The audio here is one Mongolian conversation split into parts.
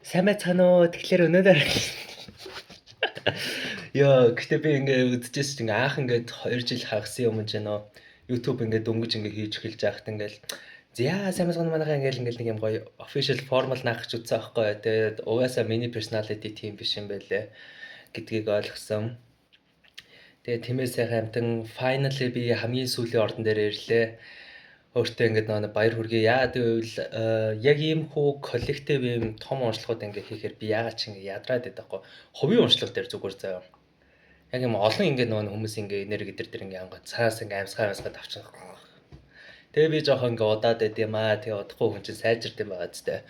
Сайн байцгаана уу? Тэгэхээр өнөөдөр яа, гэтээ би ингээ үдчихсэн ингээ анх ингээд 2 жил хагасан юм жинөө. YouTube ингээ дөнгөж ингээ хийж эхэлж байхад ингээл зя сайн байцгаана манайхаа ингээл нэг юм гоё official formal наахч үтсэн аахгүй. Тэгээд угаасаа миний personality тийм биш юм байлээ гэдгийг ойлгосон. Тэгээд тиймээс сайхан амтан finally би хамгийн сүүлийн ордон дээр ирлээ. Өөртөө ингээд нэг баяр хүргэе. Яагаад гэвэл яг ийм хүү коллектив ийм том уншлагууд ингээ хийхээр би яагаад ч ингээ ядраад байдаг хгүй. Хувийн уншлага дээр зүгээр заяа. Яг юм олон ингээ нэг хүмүүс ингээ энерги дээр ингээ ангууд цаас ингээ амьсгаад авчих. Тэгээ би жоохон ингээ удаад байд юм аа. Тэгээ удахгүй хүн чинь сайжирд юм байгаа зү.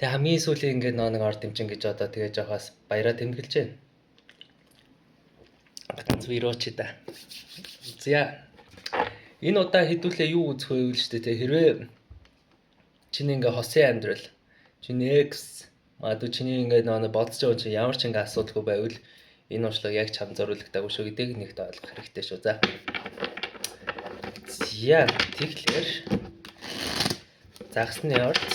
Тэгээ хамгийн сүүлийн ингээ нэг орд дэмчин гэж одоо тэгээ жоохоос баяраа тэмдэглэж байна. Батц вирочи да. Зя энэ удаа хэдүүлээ юу үзэх вэ гэвэл шүү дээ хэрвээ чиний ингээ хосын амьдрал чиний экс магадгүй чиний ингээ нэг бодож байгаа чинь ямар ч ингээ асуудалгүй байвал энэ уншлага яг чам зориулагдаагүй шүү гэдгийг нэгт ойлгох хэрэгтэй шүү. За. Зя тэгэхээр загсны орд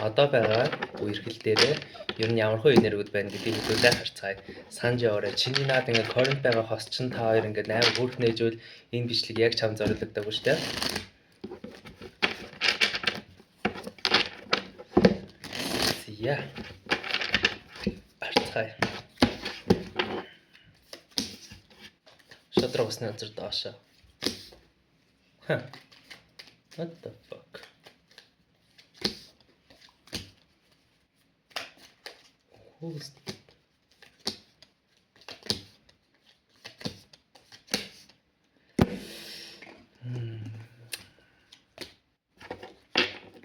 одоо байгаа үерхэл дээрээ ер нь ямар хөө энергиуд байна гэдгийг хөдөлгөөн харцгаая. Санаж яваарай. Чиний наад ингээ current байгаа хос чин та хоёр ингээ 8 хүрх нээжвэл энэ бичлэг яг чам зориулагдаагүй шүү дээ. Зя. Харцгаая. Шодрог усны өнцөр доошоо. What the fuck? Who's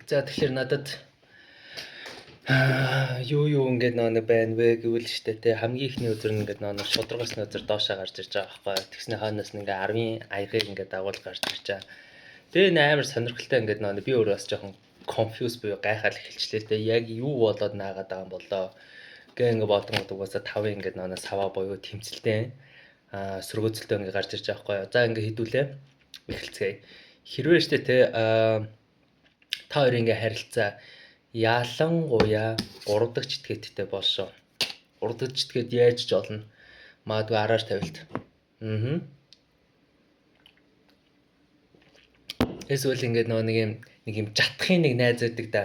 За тэгэхээр надад юу ингээд нэг байна вэ гэвэл штэ тэ хамгийн ихний өдөр нь ингээд нэг шударгасны өдөр доошоо гарч ирж байгаа байхгүй. Тэгснэ хаанаас нь ингээд 10-ын аягыг ингээд дагуул гарч ирж байгаа. Тэгээ амар сонирхолтой ингээд нэг би өөрөө бас жоохон confuse буюу гайхаад эхэлчлээ тэ яг юу болоод наагаад байгаа юм болоо. Гээ ингээд бодонгод угаасаа 5-ын ингээд нэг саваа буюу тэмцэлтэй сөргөөцөлтөө ингээд гарч ирж байгаа байхгүй. За ингээд хідүүлээ эхэлцгээе. Хэрвээ штэ тэ та хоёрын ингээ харилцаа ялангуяа 3 дахь читгээдтэй болшоо. 3 дахь читгээд яаж ч олно. Магадгүй араар тавилт. Эсвэл ингээ нэг юм жатхын нэг найз байдаг да.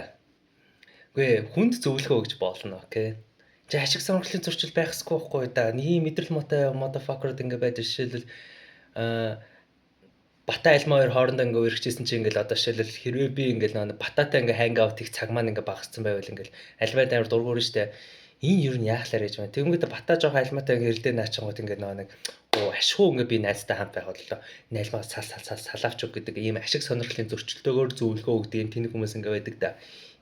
Үгүй хүнд зөвлөхөө гэж болно, окей. Чи ашиг сонирхлын зурчил байх ёсгүй байхгүй да. Нэг юм мэдрэл мотой motherfucker-д ингээ байж жишээлбэл Бата альма хоёр хоорондоо ингээ үргэжсэн чинь ингээл одоо жишээлбэл хэрвээ би ингээл нэг бататай ингээ ханг аут их цаг маань ингээ багассан байвал ингээл альмад амар дургуурна штэ. Энэ юу нь яахлаар гэж байна. Тэгмэд бата жоох альматай ингээ хэрдээ наачингууд ингээ нэг ашгүй ингээ би найзтай хамт байх боллоо. Энэ альмаа салаавч үг гэдэг ийм ашиг сонирхлын зөрчилдөөгөөр зөвлөгөө өгдөг юм тэнэг хүмүүс ингээ байдаг да.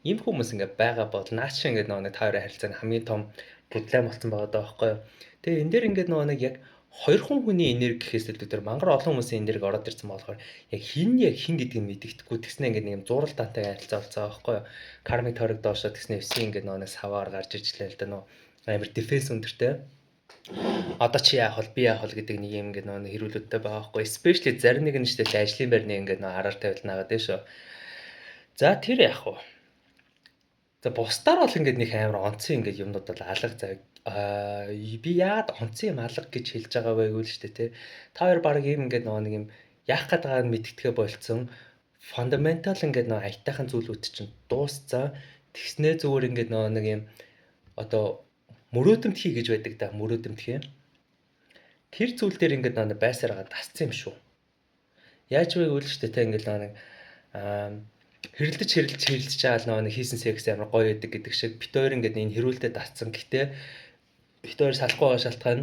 Ийм хүмүүс ингээ байгаа бол наач ингээ нэг та хоёрын харилцааны хамгийн том проблем болсон байгаа даа байхгүй юу. Тэгээ энэ дээр ингээ нэг яг хоёр хүний энерги гэхээс илүү тэр мангар олон хүмүүсийн энерги ороод ирсэн болохоор яг хин гэдгийг мэддэхгүй тэгснэ ингээд нэг юм зурал дантай харилцаа болцоо байхгүй юу. Кармик тойрог доошоо тэгснэ эвсийн ингээд нэг саваар гарч ирчлээ л да нөө амар дефенс өндөртэй. Одоо чи яах вэ? Би яах вэ гэдэг нэг юм ингээд нэг хэрүүлүүдтэй байгаа байхгүй. Especially зарим нэг нь ч тэгэл ажлын байрны ингээд нэг араар тавилнаагаад дээ шүү. За тэр яах вэ? За бусдаар бол ингээд нэг амар онцгой ингээд юмнууд бол алга зав. Би яад онцгой юм алга гэж хэлж байгаа вэ гэвэл штэ тэ. Та хоёр баг ийм ингээд нэг юм яах гээд байгааг нь мэддэгэ болцсон фундаментал ингээд нэг аятайхан зүйлүүд чинь дуусцаа. Тэгснээ зүгээр ингээд нэг юм одоо мөрөөдөмт хий гэж байдаг да. Мөрөөдөмт хий. Тэр зүйл дээр ингээд нэг байсараа дасцсан юм шүү. Яаж вэ гэвэл штэ тэ ингээд нэг хэрэлдэж чаал нэг хийсэн секс амар гоё байдаг гэдэг шиг бит хоёр ингээд энэ хэрүүлдэ дасцсан. Гэтэ бит хоёр салахгүй байгаа шалтгаан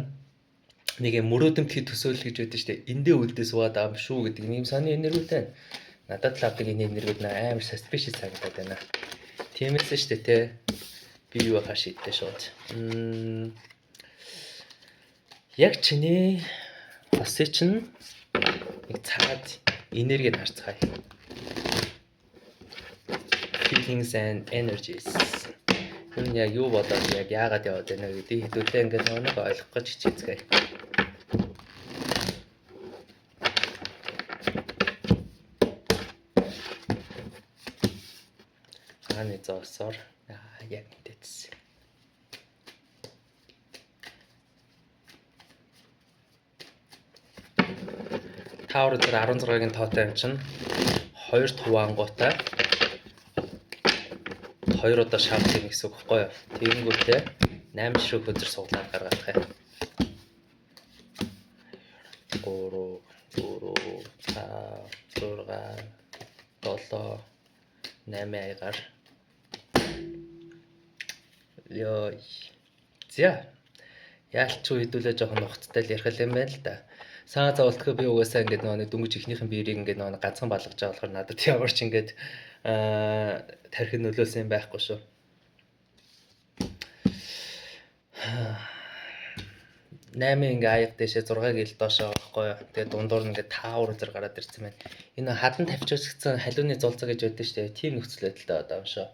нэг юм мөрөөдөмт хий төсөөлөл гэж байдаг штэ. Эндээ үлдээ суугаад байгаа юм шүү гэдэг ийм сони энергитэй. Надад л авдаг энэ энергиуд амар suspicious санагдаад байна. Тиймээс штэ тэ би юу хаа шийдтэй шууд. Яг чиний хосын чинь нэг цаад энергийг харцгаая. Feelings and energies. Энэ яг юу болоод яг яагаад яваад байна гэдгийг хэдүүлээ ингээд нэг ойлгох гэж хичээцгээе. Хааны зоосоор яг мэдээдсэн. Tower дээр 16-гийн тоотой юм чинь 2 туваангуутай 2 удаа шавтын гэсэн үг байхгүй юу? Тэгэнгүүтээ 8 ширхэг хөдөр суглаад гаргах юм. 3 4 5 6 7 8 аягаар ёо. За. Яалч уу хэдүүлээ жоохон нухацтай л ярих юм байна л да. Саа зовлтгоо би угаасаа ингээд нэг дөнгөж ихнийхэн биерийг ингээд нэг ганцхан балгаж байгаа болохоор надад ямарч ингээд тархин нөлөөсөн юм байхгүй шүү. 8 ингээ аяг дэшээ 6 гил доошоо байхгүй юу. Тэгээ дундуур нь ингээ 5 4 гараад ирсэн байна. Энэ хадан тавьчихсан халууны зулцаа гэж байдаг шүү дээ. Тийм нөхцөл байдалтай одоо юм шүү.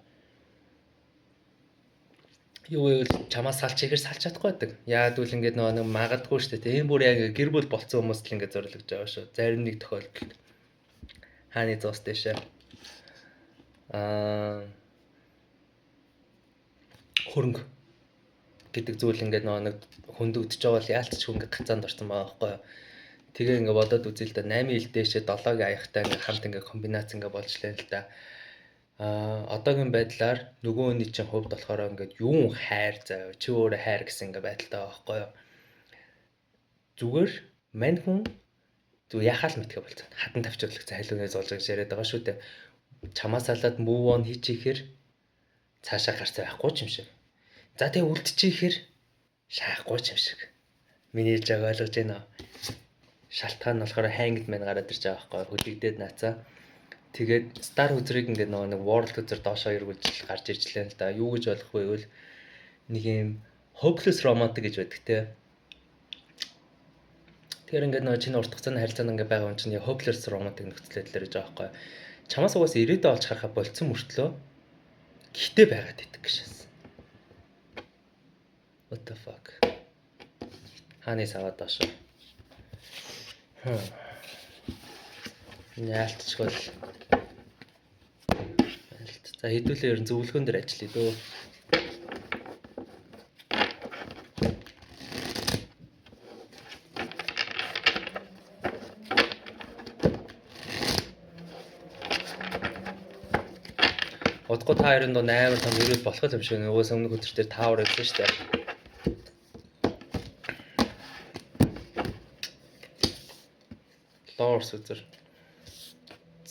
Юу вэ? Чамаас салч ихэр салч чадахгүй байдаг. Яад үл ингээд нэг магадгүй шүү дээ. Энэ бүр яг гэр бүл болцсон хүмүүст л ингээд зориулж байгаа шүү. Зарим нэг тохиолдолд хааны зуус дэшээ. Хөрөнгө гэдэг зүйл ингээд нэг хөндөгдөж байгаа бол яалтч хөнгө гацаанд орсон байгаа байхгүй юу. Тэгээ ингээд бодоод үзээ л да 8 ил дэшээ 7-гийн аягтай ингээд хамт ингээд комбинац ингээд болж лээ л да. Одоогийн байдлаар нөгөө хүний чинь хувьд болохоор ингээд юун хайр заяа чи өөрөө хайр гэсэн ингээд байдалтай байгаа байхгүй юу. Зүгээр мань хүн зүг яхаал мэдхэ болцсон. Хадан тавьчихвал гэсэн халууны зулж гэж яриад байгаа шүү дээ. Чамаас салаад move on хийчихээр цаашаа гарцаа байхгүй ч юм шиг. За тэгээ үлдчихээр шаахгүй ч юм шиг. Миний хэлж байгааг ойлгож байна уу? Шалтгаан нь болохоор хангд мэн гараад ирж байгаа байхгүй хөдөгдөөд наацаа. Тэгээд Star үзрийг ингээд нэг World үзэр доошоо эргүүлж гарч ирчлээ л да. Юу гэж болох вэ гэвэл нэг юм hopeless romantic гэж байдаг те. Тэгэхээр ингээд чиний урт хугацааны харилцаанд ингээд байгаа юм чинь hopeless romantic нөхцөл байдлаар гэж байгаа байхгүй. Чамаас угаас ирээдүйд олж харахаа болцсон мөртлөө гихтэй байгаад идэх гэшээс. What the fuck? Хааны саваад доошоо. Яалтчгүй. За хэдүүлээ ер нь зөвлөгөөн дээр ажиллая дөө. Удахгүй та хоёрын доо 8 том ирээд болох юм шиг нөгөөс өмнөх өдөр дээр таавар байсан шүү дээ. Лорс үзэр.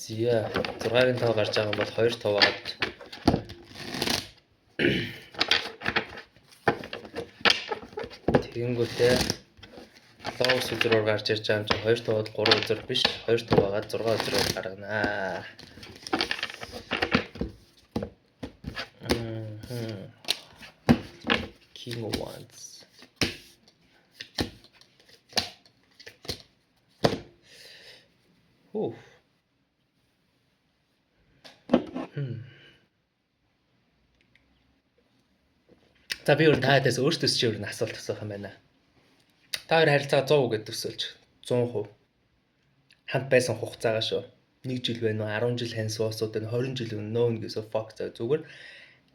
Зя 6-ын тоо гарч байгаа юм бол 2 тоо аваад тэгэнгүүтээ лорс үзрээр гарч ирж байгаа юм чинь 2 тоод 3 үзэр биш 2 тоо аваад 6 үзрээр гарганаа. King of Wands. Ooh. За би өөр таадаас өөртөөс чи өөр нь асуулт асуух юм байна. Та хоёр харилцаа 100% гэдэг төсөөлж 100% хамт байсан хугацаагаа шүү. 1 жил байна уу 10 жил хань суусууд энэ 20 жил нөө гэсэн fuck зүгээр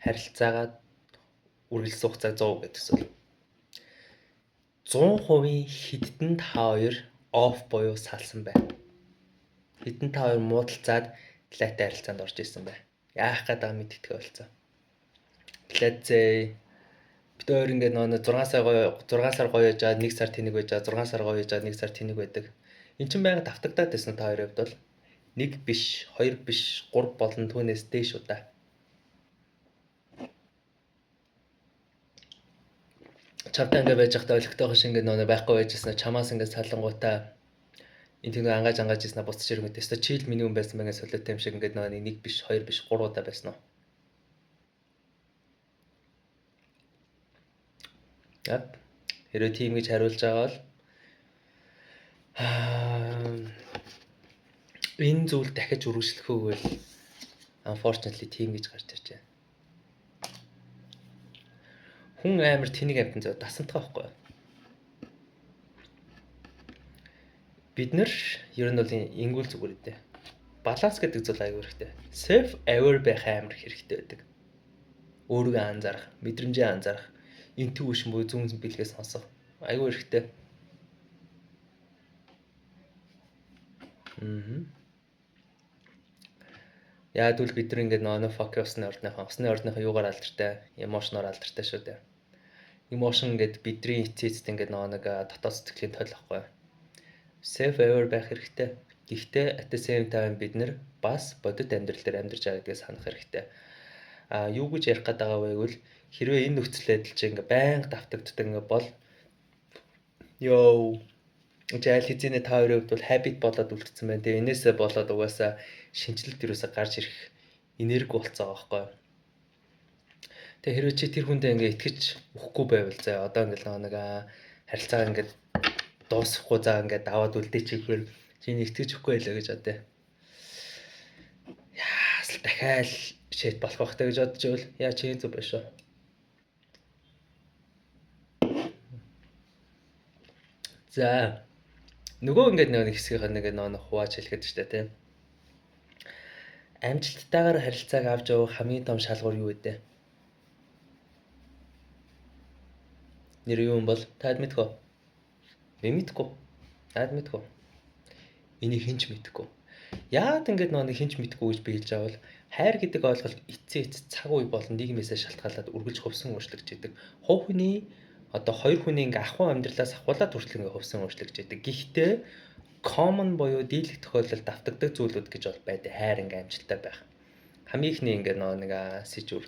харилцаагаа үргэлжлүүлсэн хугацаа 100% гэдэг төсөөл. 100% хиддэн та хоёр off буюу салсан бай. Хиддэн та хоёр муудалцаад лайтай харилцаанд орж исэн бай. Яах гэдэг мэдтгэх болцсон. Let's say бид хоёр ингээд нөө 6 сар гоё яжаад 1 сар тэнэг байж байгаа 6 сар гоё яжаад 1 сар тэнэг байдаг. Эн чинь байнга давтагдаад байсан та хоёрын хувьд бол 1 биш 2 биш 3 болон түүнээс дээш удаа. Чамтай ингээд байж байхдаа ойлгохтой хош ингээд нөө байхгүй байжсэн чамаас ингээд салангуудаа энэ тийм ангааж ирснэ буцаж ирэнгүүт өстой чийл миний хүн байсан байгаа солиотой юм шиг ингээд нөө 1 биш 2 биш 3 удаа байсан уу. Яа. Хэрэв тийм гэж хариулж байгаа бол энэ зүйл дахиж үргэлжлэхгүй бол unfortunately тийм гэж гарч ирж байна. Хүн амар тэнийг амтан зөө дасантгаа байхгүй. Бид нэр ер нь бол ингүүл зүгээр дээ. Баланс гэдэг зүйл аягүй хэрэгтэй. Self aware байх амар хэрэгтэй байдаг. Өөрийгөө анзаарах, мэдрэмжээ анзаарах, intuition буюу зүүн бэлгээс сонсох аягүй хэрэгтэй. Яа тэгвэл бид нар ингээд нөө фокус усны ордныхоо юугаар алдартай, эмошноор алдартай шүү дээ. Emotion ингээд бидний эцэст ингээд нэг дотоод сэтгэлийн тойл ахгүй. Self aware байх хэрэгтэй. Гэхдээ at the same time бид нар бас бодит амьдрал дээр амьдарч байгаа гэдгийг санах хэрэгтэй. Юу гэж ярих гээд байгаа вэ гэвэл хэрвээ энэ нөхцөл байдал чинь ингээ байнга давтагддаг ингээ бол аль хэзээ та хоёрын хувьд бол habit болоод үлдсэн байна. Тэгээ энээсээ болоод угаасаа шинжилэлт юусаа гарч ирэх энерги болцоо байгаа байхгүй. Тэгээ хэрвээ чи тэр хүндээ ингээ итгэж өгөхгүй байвал заа одоо ингээл нэг харилцаа ингээд дуусахгүй заа ингээд даваад үлдээ чигээр чиний итгэж өгөхгүй байлаа гэж бодъё. Яас л дахиад шийд болох байхтай гэж бодож байвал яа чи зүг биш үү? За нөгөө ингээд нэг хэсгийнхаа нэг хувааж хэлэхэд штэ тийм. Амжилттайгаар харилцааг авч явах хамгийн том шалгуур юу вэ? Нэр юу юм бол таад мэдгүй. Мэдгүй. Таад мэдгүй. Энийг хинч мэдгүй. Яагаад ингээд нэг хинч мэдгүй гэж би хэлж байгаа бол хайр гэдэг ойлголт эцээ цаг үе болон нийгмээсээ шалтгаалаад үргэлж хувьсан өөрчлөгдөж идэг. Хувь хүний одоо хоёр хүний ингээ ахуй амьдралаас ахуулаад хүртэл ингээ хувьсан өөрчлөгдөж идэг. Гэхдээ common буюу дийлэх тохиолдолд давтагддаг зүйлүүд гэж бол байдаг. Хайр ингээ амжилттай байх. Хамгийн ихний ингээ нэг сэжүр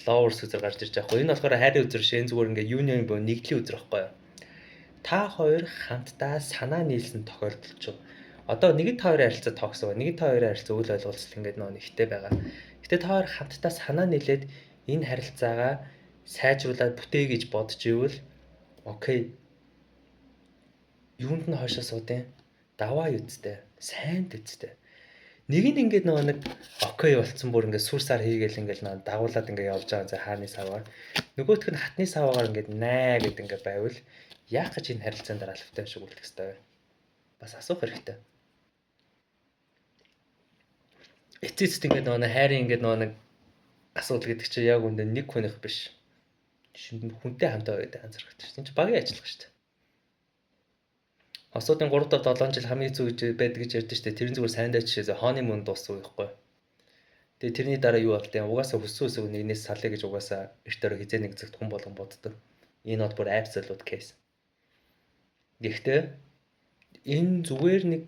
lowers үзэр гарч ирж байгаа. Энэ болохоор хайрын үзэр шин зүгээр ингээ union буюу нэгдлийн үзэр байхгүй юу? Та хоёр хамтдаа санаа нийлсэн тохиолдол ч одоо нэгд та хоёрын харилцаа тогсоо, нэгд та хоёрын харилцаа үйл ойлголцол ингээд нэгтэй байгаа. Гэтэ та хоёр хамтдаа санаа нийлээд энэ харилцаагаа сайжруулад бүтээ гэж бодож ивэл окей. Юунд нь хойшоо суудیں۔ Даваа үсттэй, сайнд үсттэй. Нэг нь ингээд нэг окей болцсон бүр ингээд сүр сар хийгээл ингээд дагуулад ингээд явж байгаа за хааны саваар. Нөгөөх нь хатны саваагаар ингээд наа гэд ингээд байвал яах гэж энэ харилцаанд дараалалтай шиг үлдэх ёстой вэ? Бас асуух хэрэгтэй. Эцэст ингээд хайрын ингээд нэг асуудал гэдэг чинь яг үндэ нэг хүнийх биш. Хүнтэй хамтаа байдаг анзаарах хэрэгтэй. Энд чинь багийн ажиллах шүү дээ. Осуудын 3-7 жил хамгийн зүг гэж байдаг гэж ярьдэн шүү дээ. Тэрэн зүгээр сайндаа жишээ хооны мөн дууссан байхгүй. Тэгээ тэрний дараа юу болтой? Угаасаа хүссэн үсэг нэгнээс салъя гэж угаасаа эрт өрөө хизээ нэг зэгт хүн болгон боддог. Энэ бол бүр absolute case. Гэхдээ энэ зүгээр нэг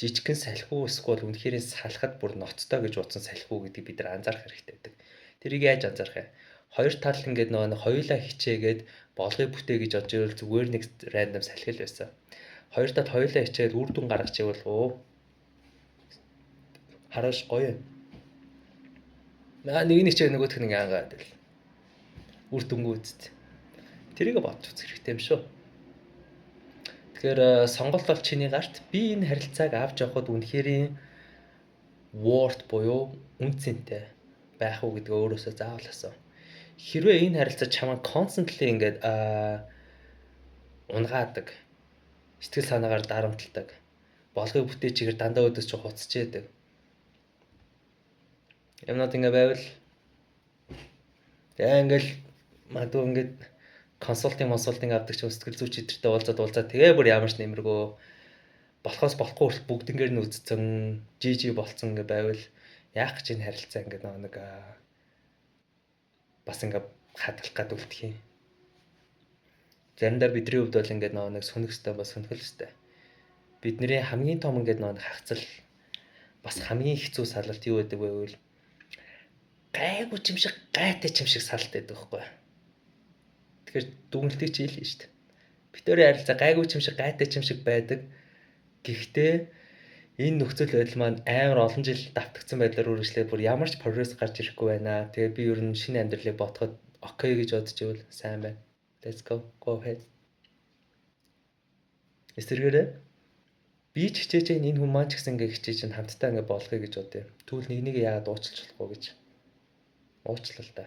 жижигхэн салхиу эсвэл үнэхээр салахад бүр ноцтой гэж бодсон салхиу гэдгийг бид нар анзаарах хэрэгтэй байдаг. Тэрийг яаж анзаарах вэ? Хоёр тал ингээд нэг хоёулаа хичээгээд болгоё бүтээ гэж бодж ивэл зүгээр нэг random салхил байсан. Хоёр тал хоёулаа хичээд үр дүн гаргаж ивэл хараш гоё. Нэг нь хичээ нөгөөх нь ангаад л. Үр дүнгүй үст. Тэрийг бодож үзэх хэрэгтэй юм шүү. Тэгэхээр сонголт бол чиний гарт би энэ харилцааг авч явахад үнэхээр worth буюу үнцэнтэй байх уу гэдгээ өөрөөсөө заавал асуу. Хэрвээ энэ харилцаа чамайг constantly ингээд унгаадаг, сэтгэл санаагаар дарамталдаг, болгоё бүтээ чигээр дандаа өдөөс ч хуцж яадаг. Юмнууд ингээд байвал ингээл магадгүй ингээд консалтинг авдаг ч сэтгэл зүйч эдэртэй уулзаад тэгээ бүр ямар ч нэмэргөө болохоос болохгүй хүртэл бүгднгээр нь үдцэн жижиг болцсон ингээ байвал яах гэж энэ харилцаа ингээ нэг бас ингээ хадгалах гад үлдэх юм. Заримдаа бидний хувьд бол ингээ нэг сүнэх өстэй бас сүнхэл өстэй. Бидний хамгийн том ингээ нэг хагцал бас хамгийн хэцүү салалт юу гэдэг вэ гэвэл гайгүй юм шиг гайтай юм шиг салалт байдаг байхгүй. Тэгэхээр дүгнэлтийг чи хэлнэ шүү дээ. Битүүрийн харилцаа гайгүй юм шиг гайтай юм шиг байдаг. Гэхдээ энэ нөхцөл байдал маань амар олон жил давтагдсан байдлаар үргэлжлээд бүр ямар ч прогресс гарч ирэхгүй байна. Тэгээд би ер нь шинэ амьдралыг бодоход окей гэж бодож ивэл сайн байна. Let's go ahead. Эсвэргээрээ би ч хичээж энэ хүн маань ч гэсэн ингээ хичээж чинь хамтдаа ингээ болгоё гэж бодъё. Тэгвэл нэг яагаад уучлах болохгүй гэж. Уучлал та.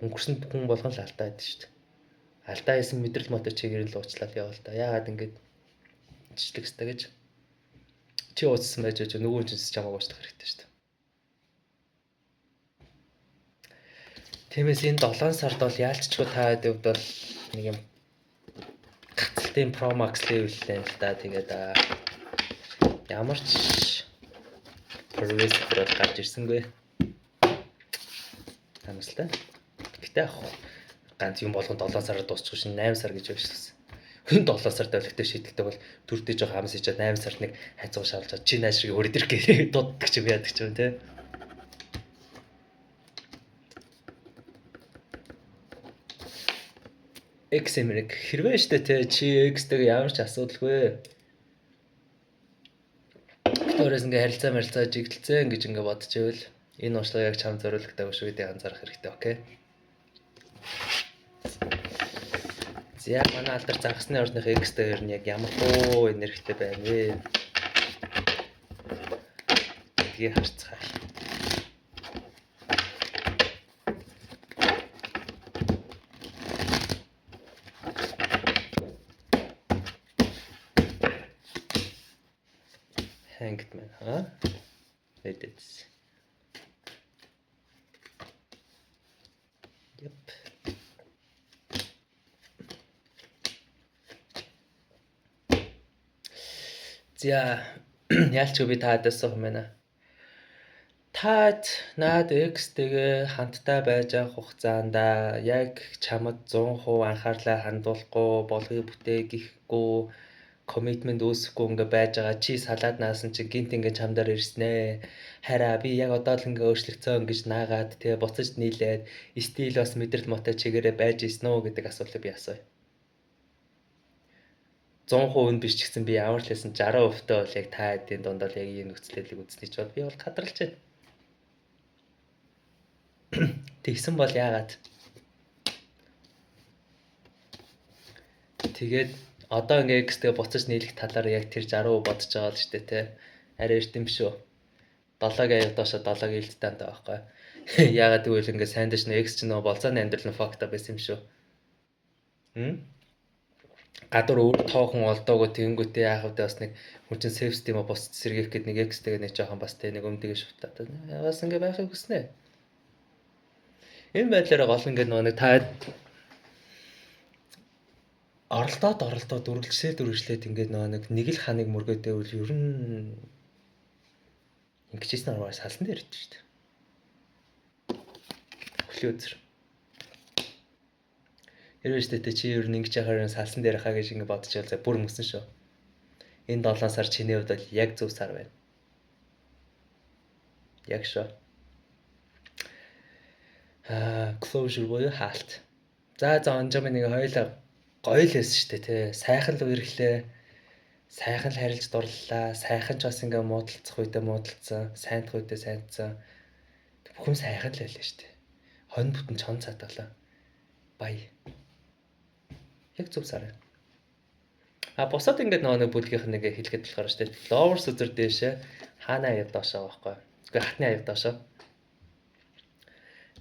Өнгөрсөн хүн болгон л алдаа байдаг шүү дээ. Алдаа хийсэн мэдрэл мотор чигээр л уучлал явал та. Яагаад ингэж ичлэх ёстой гэж. Чи ууцсан байж нөгөө хүн ч чамайг уучлах хэрэгтэй шүү дээ. Тиймээс энэ 7 сард бол яалтчгүй та хэд хувьд бол нэг юм гацалтай 14 Pro Max level л да. Тэгээд ямар ч progress гарч ирсэнгүй. Амстай. Гэтэ ганц юм болгон 7 сараар дуусчих шин 8 сар гэж байсан. Хүн 7 сар тавилгатай шийдэлтэй бол төрдөж байгаа хамс ичээд 8 сард нэг хайцгаа шалж чад чи наашрыг өрөдөрх гээ дууддаг ч юм яадаг ч юм те. X эмрэг хэрвээ штэ те чи X-тэй ямар ч асуудалгүй. Өөрөөс ингээ харилцаа жигдэлцэн гэж ингээ бодчихвэл энэ уушлага яг чам зориулгатай биш үү гэдгийг анзаарах хэрэгтэй, окей? За манай алдар загасны орных X-тэй ер нь яг ямар хөө энергитэй байна вэ? Гэдгийг харцгаая. Hanged man, Edits. Yep. За яалч би таадсан юм байна. Таад наад X-тэйгээ хамтдаа байж авах хугацаанд яг чамд 100% анхаарлаа хандуулахгүй, болгыг бүтээхгүй, commitment үүсэхгүй ингээ байж байгаа чи салаад наасан чи гинт ингээ чамдаар ирснэ. Хараа би яг одоо л ингээ өөрчлөгцөн гэж наагаад тэгээ буцаж нийлээд стил бас мэдрэл мотой чигээрээ байж ийсэн үү гэдэг асуултыг би асууя. 100% нь биш ч гэсэн би ямар ч хэлсэн 60% таа бол яг та хэдийн дунд бол яг энэ нөхцөлийг үзснэ ч бол би бол хадралж байна. Тэгсэн бол яагаад? Тэгээд одоо ингээ X-тэй буцаж нийлэх талаар яг тэр 60% бодож байгаа л шүү дээ те. Арай эрт юм шүү. 7-г аяа доошо 7-г илттэй антай байхгүй. Яагаад гэвэл ингээ сайн дэш нэ X ч нөө болцооны амьдрал нь факта байсан юм шүү. Гадуур өөр тоохон олдоогүй тэгэнгүүтээ яах вэ бас нэг хүн чинь сейф систем босч сэргээх гээд нэг X-тэйгээ нэг жоохон бас тэ нэг өмдөг шуутаад бас ингээ байхыг хүснэ. Энэ байдлаараа гол ингээ нэг та оролдоод үргэлжлээд ингээ нэг л ханыг мөргөөдөө үл ер нь ингэжсэн аргаар салсан дээр идэв шүү дээ. Өглөө өдөр. Хэрвээ штэ чи ер нь ингэж яхаар салсан дээр хаа гэж ингэ бодчихвол за бүр мөсөн шүү. Энэ 7 сар чиний хувьд бол яг зөв сар байна. Яг шүү. Closure буюу хаалт. За онжоо нэг хоёлаа гоё л байсан штэ тий. Сайхан л үерхлээ. Сайхан л харилж дурлалаа. Сайхан ч бас ингээ муудалцах үедээ муудалцсан, сайндах үедээ сайндсан. Бүхэн сайхан л байлаа штэ. Хонь бүтэн чон цатгалаа. Бая. Яг зөв сар байна. Босоод ингээд нэг бүлгийнх нэг хэлэхэд болохоор штэ. Lovers үзэр дээшээ хаана аяг доошоо байхгүй. Гэхдээ хатны аяг доошоо.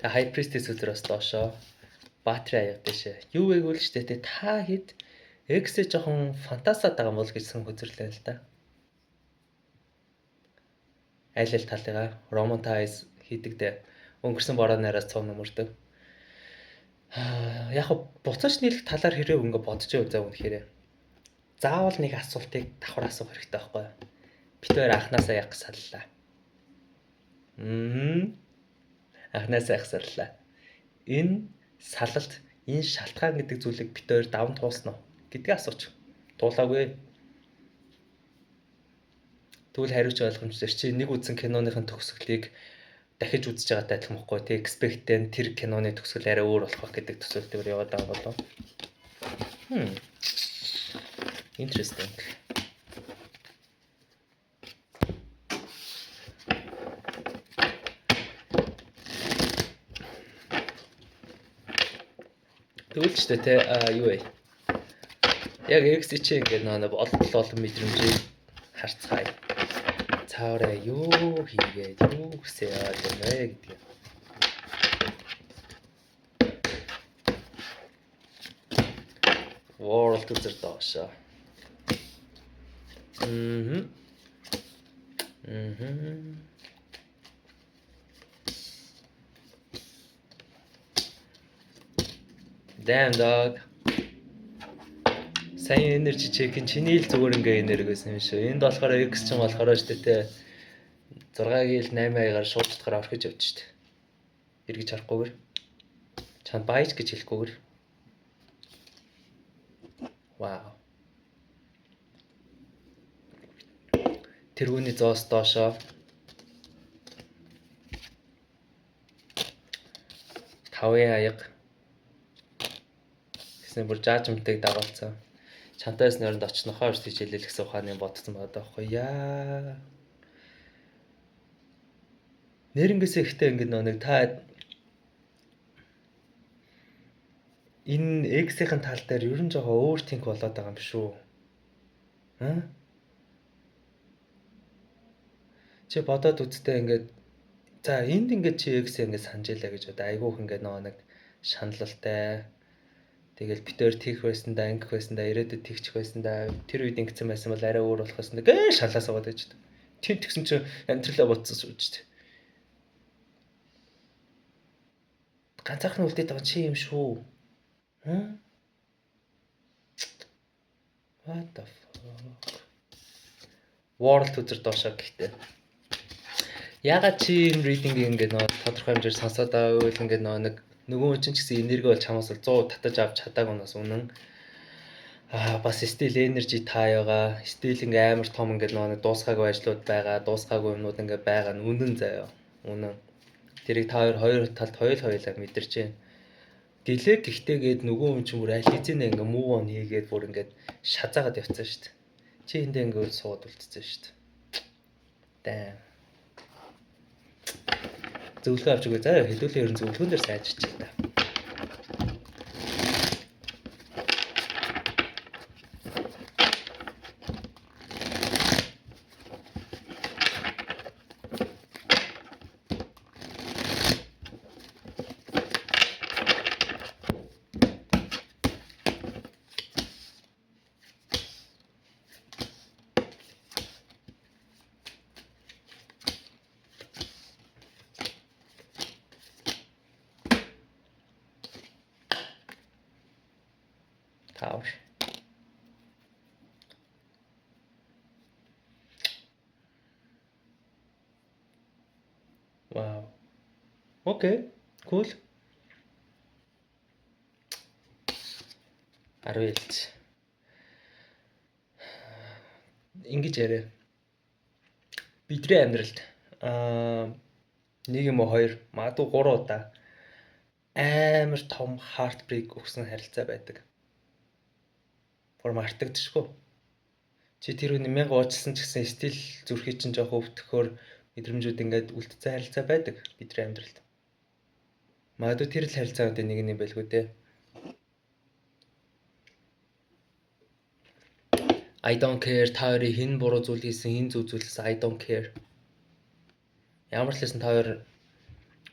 Тэгээ High Priestess үзэр бас доошоо. Battery аяг дээшээ. Юу гэвэл штэ та хэд X-ээ жоохон фантастаад байгаа юм бол гэж сэн хөзөрлөө л да. Айл талыгаа romanticize хийдэг дээ. Өнгөрсөн борооноос цуун нөмөрдөг. Яг буцаж нийлэх талаар хэрэг ингээ бодож байв заа үнэхээр. Заавал нэг асуултыг давхар асуух хэрэгтэй байхгүй юу? Бид хоёр анханасаа яг саллаа. Анханасаа яг саллаа. Энэ салалт, энэ шалтгаан гэдэг зүйлийг бид хоёр даван туулсан уу гэдгийг асууч. Туулаагүй. Тэгвэл хариуч ойлгомжтой чи нэг үзэн киноныхын төгсгөлийг дахиж үзэж байгаатай адилхан байхгүй тий expected тэр киноны төгсгөл арай өөр болох гэдэг төсөөлтөөр яваад байгаа болов. Interesting. Тэгвэл ч тэ юу вэ? Яг X чи ингээд нэг олон мэдрэмжийг харцгаая. Цаавраа юу хийгээд юу хүсээд байна вэ гэдгийг. World үзэр доошоо. Damn dog. Сайн energy check-ин чиний л зүгээр ингээ энерги байсан юм шүү. Энд болохоор X ч юм болохоор шүү дээ. 6-гийн 8-аар шууд утгаар орхиж явж шүү дээ. Эргэж харахгүйгээр. Чанд баяж гэж хэлэхгүйгээр. Вау. Тэргүүний зоос доошоо 5-ын аяга гэсэн бүр жаажмтыг дагуулсан. Чантаас нөрөнд очнохоо гэж хичээлэл гэсэн ухааны бодсон байгаа байхгүй яа. Нэрнгээсээ ихтэй ингэ нэг та энэ X-ийн тал дээр ерөн жоохон өөр тинк болоод байгаа юм шүү. Чи бодоод үзтээ ингээд за энд ингээд чи X ингээд санаж илаа гэж одоо айгүйх ингээд нэг шаналлалтай. Тэгэл битээр тийх байсан да, ингэх байсан да, ирээдүйд тэгчих байсан да. Тэр үед ингэсэн байсан бол арай өөр болох байсан да. Гээ шалаас аваад байж дээ. Тин тэгсэн чи амтралаа бодсон шүү дээ. Ганцаархан үлдээд байгаа чи юм шүү. What the fuck? World үзэр доошоо гэхдээ. Ягаад чи энэ reading ингээд тодорхой хэмжээр сонсоод байвал ингээд нэг нөгөө чинь ч гэсэн энерги бол чамаас 100 татаж авч чадаагүй нас үнэн. Бас стил energy таагаа, стил ингээ амар том ингээ нэг дуусгаагүй ажлууд байгаа, дуусгаагүй юмнууд ингээ байгаа нь үнэн заяа. Үнэн. Тэрийг та хоёр талд хоёулаа мэдэрч байна. Гэлээ гэхдээ гээд нөгөө хүн чинь бүр аль хэзээ ингээ move on хийгээд бүр ингээ шазаагаад явцсан шүү дээ. Чи эндээ ингээ сууд үлдсэн шүү дээ. Damn. Зөвлөгөө авч өгөө. За хэдүүлээ ерөн зөвлөгөөн дээр сайжирч та. Tower. Wow. Okay, cool. Арвэлж. Ингэж яриа. Бидний амьдралд нэг юм уу хоёр, магадгүй 3 удаа амар том heartbreak өгсөн харилцаа байдаг. Мартагдчихгүй. Чи тэр үний 1000 уучлсан ч гэсэн стил зүрхий чинь жоох өвтгөхөөр мэдрэмжүүд ингээд үлдсэн харилцаа байдаг бидний амьдралд. Магадгүй тэр л харилцаануудын нэг нь байлгүй дээ. I don't care та хоёрын хэн буруу зүйл хийсэн, хэн зөв зүйл хийсэн I don't care. Ямар ч хэлсэн та хоёр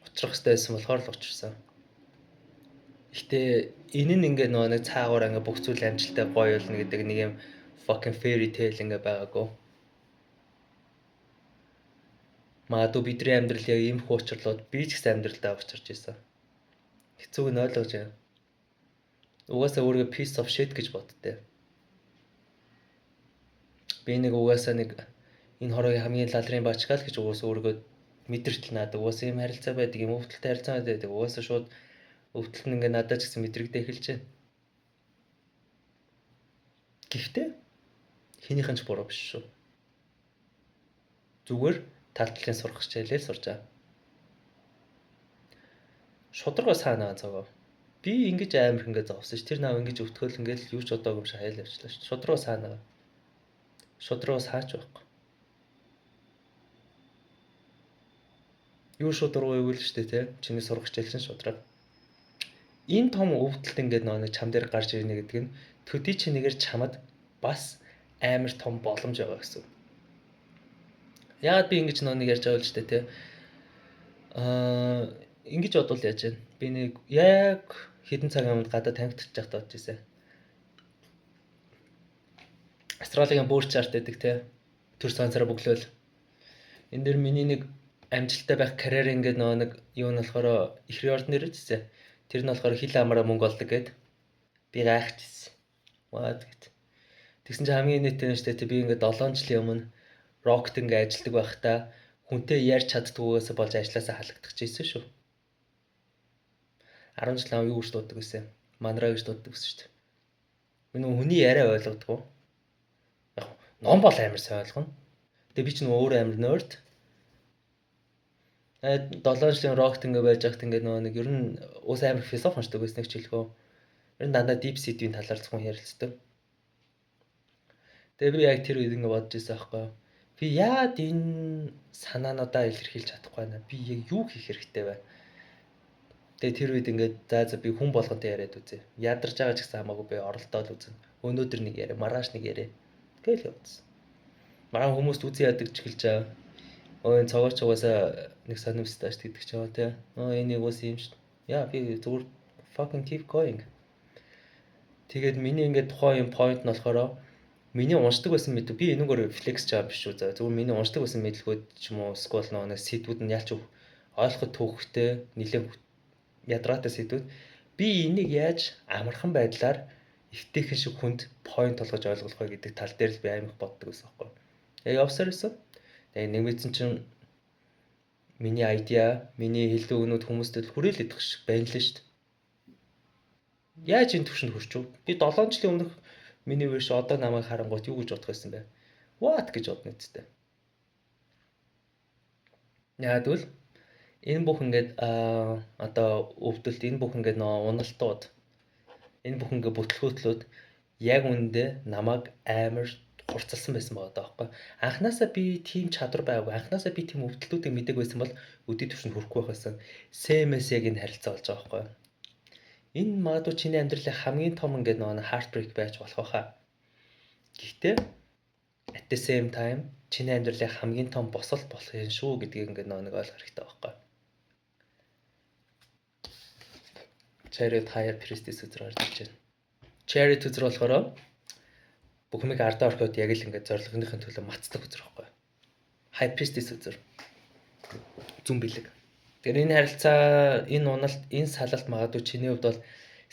учрах хэрэгтэй байсан болохоор л учрсан. Гэтэ энэ нь ингээ нэг цаагаараа ингээ бүх зүйл амжилттай гоё болно гэдэг нэг юм fucking fairy tale ингээ байгаагүй. Магадгүй бидний амьдрал яг ийм хуучрлууд би ч гэсэн амьдралдаа учирч ийсэн. Хэцүүг нь ойлгож байна. Угаасаа өөрийгөө piece of shit гэж боддээ. Би нэг угаасаа нэг энэ хороогийн хамгийн лалрын бачгаал гэж угаасаа өөрийгөө мэдэрч надад угаасаа ийм харилцаа байдаг, ийм өвдөлттэй харилцаа байдаг. Угаасаа шууд өвдөлт нь ингээ надад ч гэсэн мэдрэгдээ эхэлж байна. Гэхдээ хинийхэн ч буруу биш шүү. Зүгээр тал талын сурах хичээлээ сурч байгаа. Шударга саанаа цогоо. Би ингэж амар ингээ зовсон ш. Тэр нав ингэж өвтгөөл ингээл юу ч удаагүй юм шиг хайл явчлаа ш. Шударга саанаа. Шударга саач байхгүй. Юу шударга юу л штэ те. Чиний сурах хичээл чинь шударга. Энэ том өвдөлт ингээд нэг чам дээр гарч ирнэ гэдэг нь төдий чи нэгээр чамд бас амар том боломж байгаа гэсэн. Яагаад би ингэж нэг ярьж байгаа л ч тэ ингэж бодвол яаж вэ? Би нэг яг хэдэн цагийн өмнө гадаа танхитж явах бодож ирсэн. Астрологийн бүр чарт гэдэг те. Төр сансараа бөглөөл. Энд дэр миний нэг амжилттай байх карьер ингээд нэг юу нь болохоор ихрийн ордон нэрчсэн. Тэр нь болохоор хил амаараа мөнгө олдог гэд би гайхчихсан. What гэд. Тэгсэн чинь хамгийн нийтэн штэ би ингээд 7 жилийн өмнө рокт ингээд ажилладаг байхдаа хүнтэй ярьж чаддгүйгээс болж ажилласаа халагдчихжээ шүү. 10 жил аа юу гэж дууддаг байсан. Манараа гэж дууддаг байсан шүү дээ. Миний хүний яриа ойлгодгоо. Яг ном бол амар сайн ойлгоно. Тэгээ би ч нөгөө өөр амар нörд. 7 жилийн рокт ингээд байж байхад ингээд нөгөө нэг ер нь уус амар философи уншдаг байсан гэж хэлэхөө. Ер нь дандаа deep seed-ийн талаар зөвхөн ярилцдаг. Тэгээ би яг тэр үед ингээд бодож байсан аахгүй. Би яад энэ санаануудаа илэрхийлж чадахгүй байна. Би яг юу хийх хэрэгтэй вэ? Тэгээ тэр үед ингээд за би хүн болгонтэй яриад үзье. Ядарч байгаа ч гэсэн хамаагүй би оролдоод үзнэ. Өнөөдөр нэг яриа, маргааш нэг яриа. Тэгэл явуулсан. Маргаан хүмүүст үзье яадаг ч гэлж байгаа. Энэ цогооч угаасаа нэг сонирмстай ш гэдэг ч яваа те. Энэ уус юм ш. Яа би зүгээр fucking keep going. Тэгээд миний ингээд тухайн юм point нь болохоор миний уншдаг байсан мэд би энэгээр флекс жаа биш үү. Зүгээр миний уншдаг байсан мэдлгүүд ч юм уу скол нэг сэдвүүд нь ялч ойлгоход төвхтэй нэлээд ядраатай сэдвүүд. Би энийг яаж амархан байдлаар эвтэйхэн шиг хүнд point болгож ойлгох вэ гэдэг тал дээр л би аимих боддог байсан байхгүй. Явсаар байсан. Тэгээ нэг мэдсэн чинь миний idea, миний хэлдэг өгнүүд хүмүүстэй хүрээлээд идэх шиг байна л шүү дээ. Яаж энэ төвшөнд хүрч вэ? Би 7 жилийн өмнөх миний верш одоо намайг харангуут юу гэж бодох байсан бэ? What гэж бодно үстэй. Яг л энэ бүх ингээд одоо өвдөлт энэ бүх ингээд нөө уналтууд энэ бүх ингээд бүтлгүүтлүүд яг үндэ намайг амар хурцлсан байсан байгаа даахгүй. Анханасаа би тийм чадвар байгаагүй. Анханасаа би тийм өвдөлтүүдийг мэдээг байсан бол өдөө төвшөнд хүрэхгүй байх байсан. Сэмэс яг энэ харилцаа болж байгаа байхгүй. Энэ магадгүй чиний амьдралын хамгийн том ингээд нөгөө heartbreak байж болох байхаа. Гэхдээ at the same time чиний амьдралын хамгийн том босол болох юм шүү гэдгийг ингээд нэг ойлгох хэрэгтэй байхгүй. Chariot higher priestess үзэр орж ирж байна. Chariot үзэр болохоор бүхмийг ардаа орхиод яг л ингээд зорилгынхын төлөө мацдаг үзэр байхгүй. High priestess үзэр. Зүн бэлэг. Тэгэхээр энэ харилцаа, энэ уналт, энэ салалт магадгүй чиний хувьд бол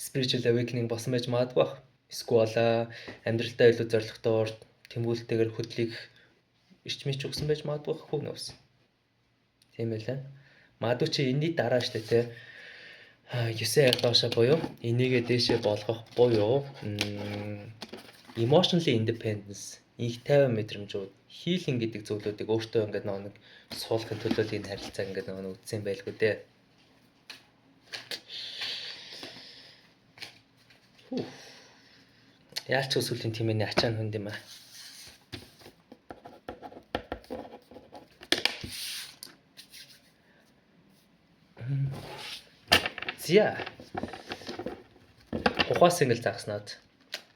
spiritual awakening босон байж магадгүй бах. Эсвэл амьдралдаа илүү зоригтой тэмүүлэлтэйгээр хөдлөх эрчмийг өгсөн байж магадгүй хөө нөөс. Тийм байлаа. Магадгүй чи энэний дараа штэ те 9 яг доошоо буюу энийгээ дээшээ болгох буюу emotionally independence, их 50 мэдрэмжүүд, healing гэдэг зүйлүүдийг өөртөө ингээд нэг суулгахын төлөө энэ харилцаа ингээд нэг үтсэн байлгүй дээ. Яалч өсвөлийн тимээний ачаан хүнд юм аа. Зя. Ухаас ингэж загснаад.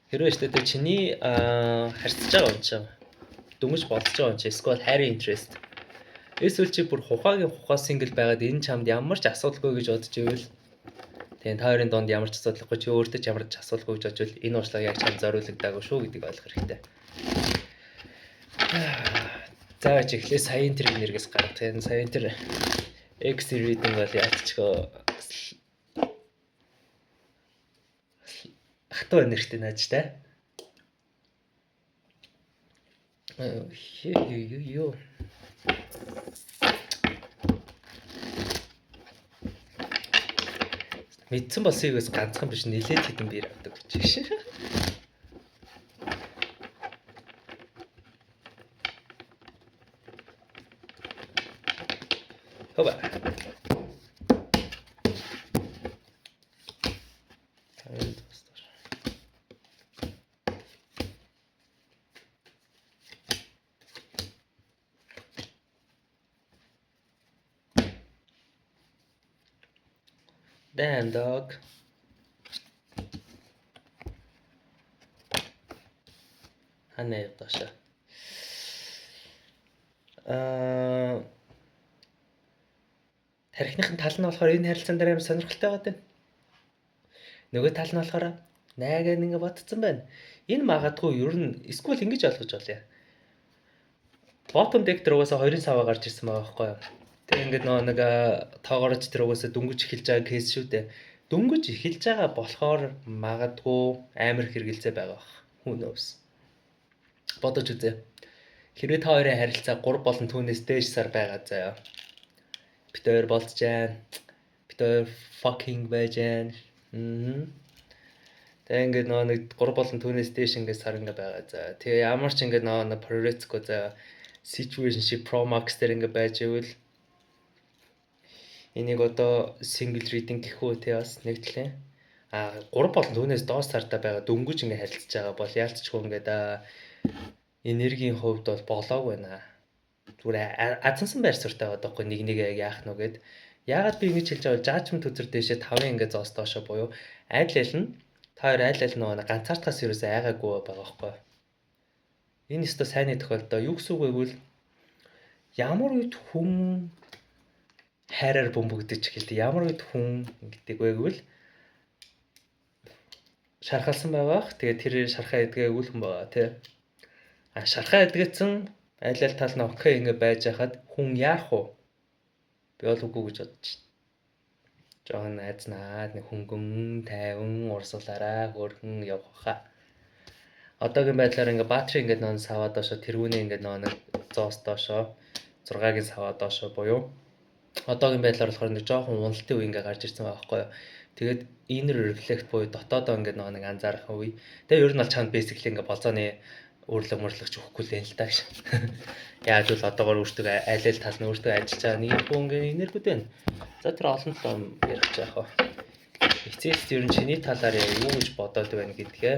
Хэрвээ ч тэ чиний харьцаж байгаа юм чинь дөнгөж бодож байгаа юм чи эсвэл хайрын интерест. Эсвэл чи бүр хухаагийн хухаа сингл байгаад энэ чамд ямар ч асуудалгүй гэж бодож ивэл тэгээд та хоёрын донд ямар ч асуудалгүй чи өөртөө ч ямар ч асуудалгүй гэж бодож ивэл энэ уучлага яг чам зориулагдаагүй шүү гэдгийг ойлгох хэрэгтэй. За чи эхлээ саяын тэр энергиэс гарах. Тэгээд саяын тэр X reading бол яатчгаа хатуу энергитэй наажтай. Юу. Мэдсэн бас ийгээс ганцхан биш нэлээд хэдэн биер авдаг гэж биш. Хоба. Damn dog. Ханаа явдаашаа. Тархиныхын тал нь болохоор энэ харилцаан дээр амар сонирхолтой байгаад байна. Нөгөө тал нь болохоор найгаа нэг бодцсон байна. Энэ магадгүй ер нь эсвэл ингэж ойлгож байна. Bottom deck дээр угаасаа 2 саваа гарч ирсэн байгаа байхгүй юу? Тэг ингээд нэг тоогоорч тэр угаасаа дөнгөж эхэлж байгаа кейс шүү дээ. Дөнгөж эхэлж байгаа болохоор магадгүй амар хэрэгэлзээ байгаа бах. Who knows. Бодож үзье. Хэрвээ та хоёрын харилцаа 3 болон түүнээс дээш сар байгаа заяа. Бид хоёр болцож байна. Бид хоёр fucking байж байна. Тэгээ ингээд нэг 3 болон түүнээс дээш ингээд сар ингээд байгаа заяа. Тэгээ ямар ч ингээд нэг priority-гүй заяа. Situationship Pro Max дээр ингээд байж ивэл энийг одоо single reading гэх үү те бас нэгтлээ. 3 болон түүнээс доош сартай байгаа дөнгөж ингээд харилцаж байгаа бол яалтчгүй ингээд энергийн хувьд бол болоог байна. Зүгээр азансан байр суртаа байгаа байхгүй нэг яг яах нь гэд. Яагаад би ингэж хэлж байгаа judgment үзэр дэшээ 5-ын ингээд зоос доошоо буюу аль нь та хоёр аль нэг ганцаардхаас ерөөсөө айгаагүй байгаа байхгүй. Энэ өстө сайнны тохиолдол юу гэсэн үг вэ гэвэл ямар үед хүн хайраар бөмбөгдөж эхэлдэг. Ямар үед хүн ингэдэг вэ гэвэл шархалсан байгаах. Тэгээд тэр шархаа эдгээ өгүүлхэн байгаа тий. Шархаа эдгээсэн аль тал нь окей ингэ байж хахад хүн яах вэ? Би бол үгүй гэж бодож байна. Жоон найзнаа нэг хөнгөн тайван урсгалаараа хөрхөн явах хаа. Одоогийн байдлаар ингээ баатри ингээ нөө саваа доошо тэргүүний ингээ нэг зоос доошо 6-гийн саваа доошо буюу одоогийн байдлаар болохоор нэг жоохон уналтын үе ингээ гарч ирсэн байгаа байхгүй юу. Тэгээд inner reflect буюу дотоодоо ингээ нэг анзаарах үе. Тэгээ ер нь бол чанд basically ингээ болзооны өөрлөг өгөхгүй л энэ л тааш. Яаж бол одоогоор өөртөө аль тал нь өөртөө ажиллаж байгаа нэг хүн ингээ энергүүд байна. За тэр олон том ярих яах вэ? Эцэст ер нь чиний талаар юу гэж бодоод байна гэдгээ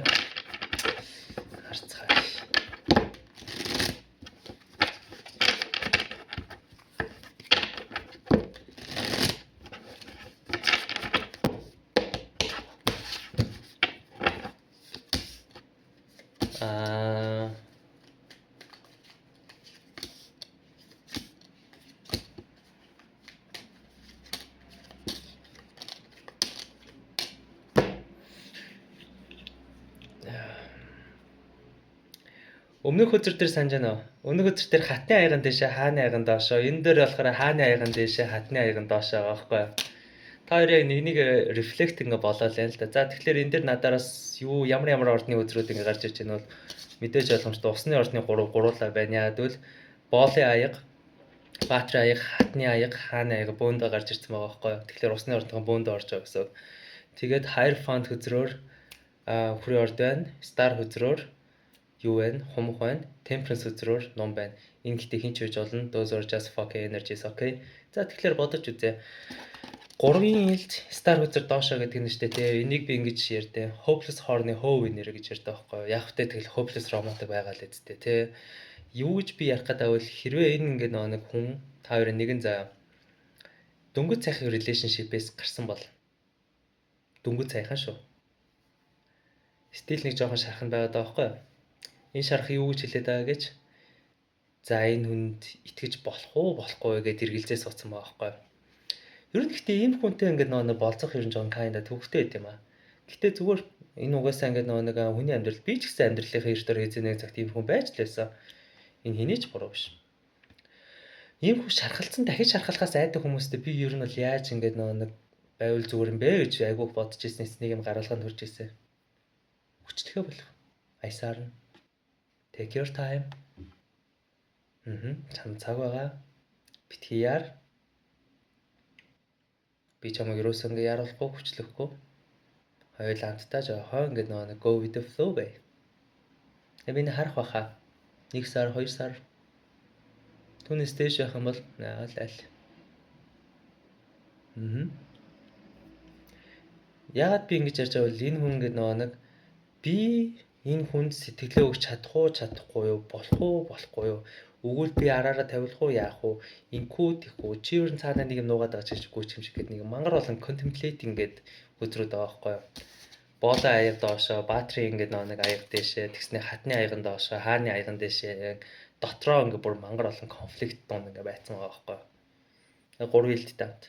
харцгаая. Өмнөх өдөр дээр санаж байна уу? Өмнөх өдөр дээр хатны аяган дэшээ хааны аяган доошоо. Энэ дээр болохоор хааны аяган дэшээ хатны аяган доошоо байгаа байхгүй юу? Та хоёрыг нэг reflect ингээ болоо л юм л да. За тэгэхээр энэ дээр надаараас юу ямар ордны өдрүүд ингээ гарч ирж байна бол мэдээж ойлгомжтой усны ордны гуруулаа байна. Яг гэвэл боолын аяга, баатри аяга, хатны аяга, хааны аяга бөөндөө гарч ирсэн байгаа байхгүй юу? Тэгэхээр усны ордны бөөндөө орж байгаа гэсэн. Тэгээд Hierophant хөзрөөр хүрээ орд байна. Star хөзрөөр юу байна? Хумх байна. Temperance хөзрөөр ном байна. Энэ гэхдээ хинч үж болно. Those are just fucking energies, okay? За тэгэхээр бодож үзье. 3-ын илд Star хөзөр доошоо гэдэг нь шүү дээ тий. Энийг би ингэж ярьдээ. Hopeless horny hoe нэр гэж ярьдаг байхгүй юу? Яг хөтэ тэгэл hopeless romantic байгаа л үсттэй тий. Юу гэж би ярих гэдэг бол хэрвээ энэ ингээд нэг хүн та хоёрын нэгэн заяа дөнгөж цайхын relationship-ээс гарсан бол дөнгөж цайхан шүү. Стил нэг жоохон шархан байгаад байгаа байхгүй юу? Энэ шарах юу гэж хэлээд байгаа гэж. За энэ хүнд итгэж болох уу, болохгүй гэдээ эргэлзээ суудсан байгаа байхгүй юу? Ер нь гэхдээ ийм хүнтэй ингээд нэг болцох ер нь жоон kinda төвхтэй байт юм аа. Гэхдээ зүгээр энэ угаасаа ингээд нэг хүний амьдрал би ч гэсэн амьдралынхаа эртээр хэзээ нэг цагт ийм хүн байж л байсан. Энэ хэний ч буруу биш. Ийм хүн шархалцсан дахиж шархалхаас айдаг хүмүүстэй би ер нь бол яаж ингээд нэг байвал зүгээр юм бэ гэж айгуух бодож ирснээс нэг юм гаргалгаанд хүрч ирсэн. Хүчтэйгээ болох. Аясаар нь. Take your time. Чам цаг байгаа. Битгийяар. Би чамайг юусэн ингээ яруулахгүй хүчлэхгүй. Хоёул амттай жоохон ингээ нэг go with the flow бай. Би харах баха. 1 сар, 2 сар. Түүнээс дээш явах юм бол аль. Яагаад би ингэж ярьж байгаа вэ? Энэ хүн ингээ нэг би энэ хүнд сэтгэлээ өгч чадахгүй юу? Болохгүй юу? Өгвөл би араараа тавилах уу яах уу? Инкүү тийхүү чи ер нь цаанаа нэг юм нуугаад байгаа ч гүйч юм шиг гэдэг нэг мангар болон contemplating гэдэг өдрүүд байгаа байхгүй юу? Боолын аяг доошоо, баатри ингээд нэг аяг дээшээ, тэгснэ хатны аяган доошоо, хааны аяган дээшээ дотроо ингээд бүр мангар болон конфликт донд ингээд байцсан байгаа байхгүй юу? 3 хилттэй хамт.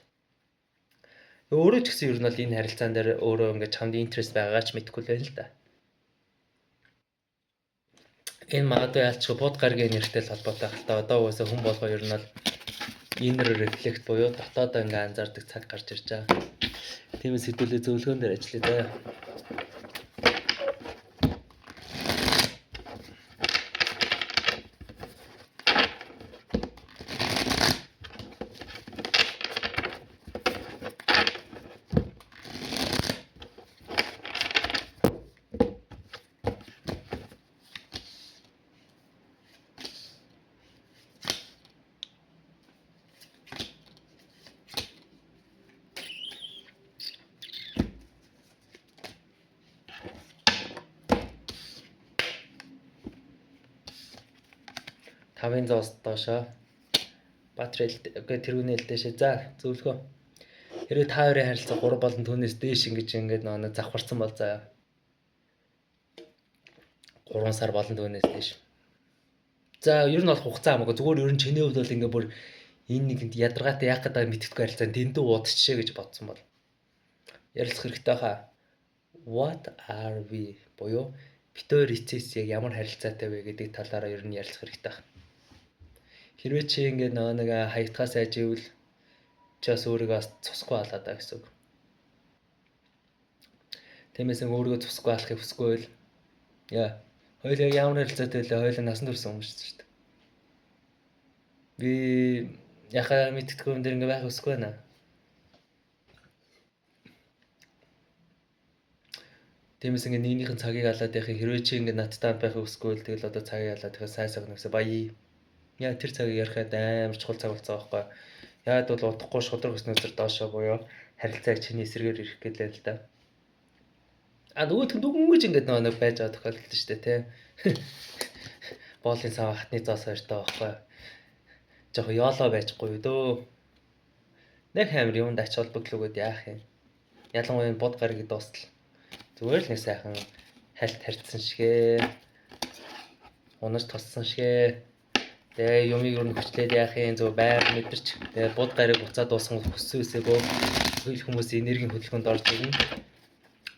Өөрөө ч гэсэн ер нь бол энэ харилцаан дээр өөрөө ингээд чамд интерес байгаач мэдэхгүй л байна л да. Энэ магадгүй яалчгүй бод гаргийн нэртэй л холбоотой хальтаа. Одоо угаасаа хүн болгоо ер нь бол inner reflect буюу дотоодоо ингээ анзаардаг цаг гарч ирж байгаа. Тийм сэдвүүлээ зөвлөгөөн дээр ажиллая даа. 5-ын зоос доошоо батарей үгүй тэргүүний дэшээ за зөвлөгөө. Хэрвээ та хоёрын харилцаа 3 болон түүнээс дээш ингэж ингээд нэг завхарсан бол заяа. 3 сар болон түүнээс дээш. За ер нь бол хугацаа хамаагүй зүгээр ер нь чиний хувьд бол ингээд бүр энэ нэгэнд ядаргаатай яах гэдэг мэдтгэхгүй харилцаа дэндүү удчихжээ гэж бодсон бол ярилцах хэрэгтэй хаа. What are we буюу бид хоёр эцэс яг ямар харилцаатай вэ гэдэг талаараа ер нь ярилцах хэрэгтэй байна. Хэрвээ чи ингээд нэг хаягдхаас айжвэл чи бас өөрийгөө цусгүй халаа даа гэсэн үг. Тиймээс өөрийгөө цусгүй халахыг хүсгүй байл. Яа. Хоёул яг ямар харилцаатай вэ? Хоёул насан турш хүмүүс шүү дээ. Би яхаа мэдтгэхгүй юм дээр ингээд байх хүсгүй байна. Тиймээс ингээд нэгнийхэн цагийг алаад яхих хэрвээ чи ингээд надтай байх хүсгүй л тэгэл одоо цагийг алаад яхих сайн сагна гэсэн баяа. Яа тэр цагийг ярихад амар чухал цаг болцоо байхгүй. Яад бол удахгүй шудраг өснөөсөр доошоо буюу харилцааг чиний эсрэгээр ирэх гэлээ л да. Нөгөөх нь дүнгэж ингээд нэг байж байгаа тохиолдол шүү дээ тий. Боолын сав хатны зоос хоёртой байхгүй. Жохо ёолоо байжгүй дөө. Нэг амар юунд ач холбогдол өгöd яах юм. Ялангуяа бод гарыг дуустал. Зүгээр л нэг сайхан хальт харьцсан шигээ. Унаж тоссон шигээ. Тэгээ юмыг юу хүчлээд яах юм зөв байр мэдэрч. Тэгээ бод гарыг буцаад дуусгах хүссээсээгөө хөл хүмүүс энергийн хөдөлгөөнд орж ирнэ.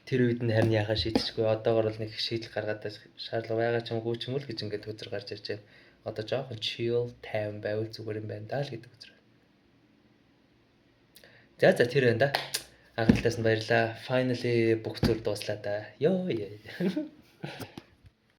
Тэр үед нь харин яхаа шийдчихгүй. Одоогор бол нэг шийдэл гаргаад шаардлага байгаа ч юм уу ч юм уу л гэж ингээд хөзөр гарч ирж байна. Одоо жоохон chill time байвал зүгээр юм байна даа л гэдэг үзэр. За тэр байна да. Анхаалтаас нь баярлаа. Finally бүх зүйл дууслаа да. Ёо.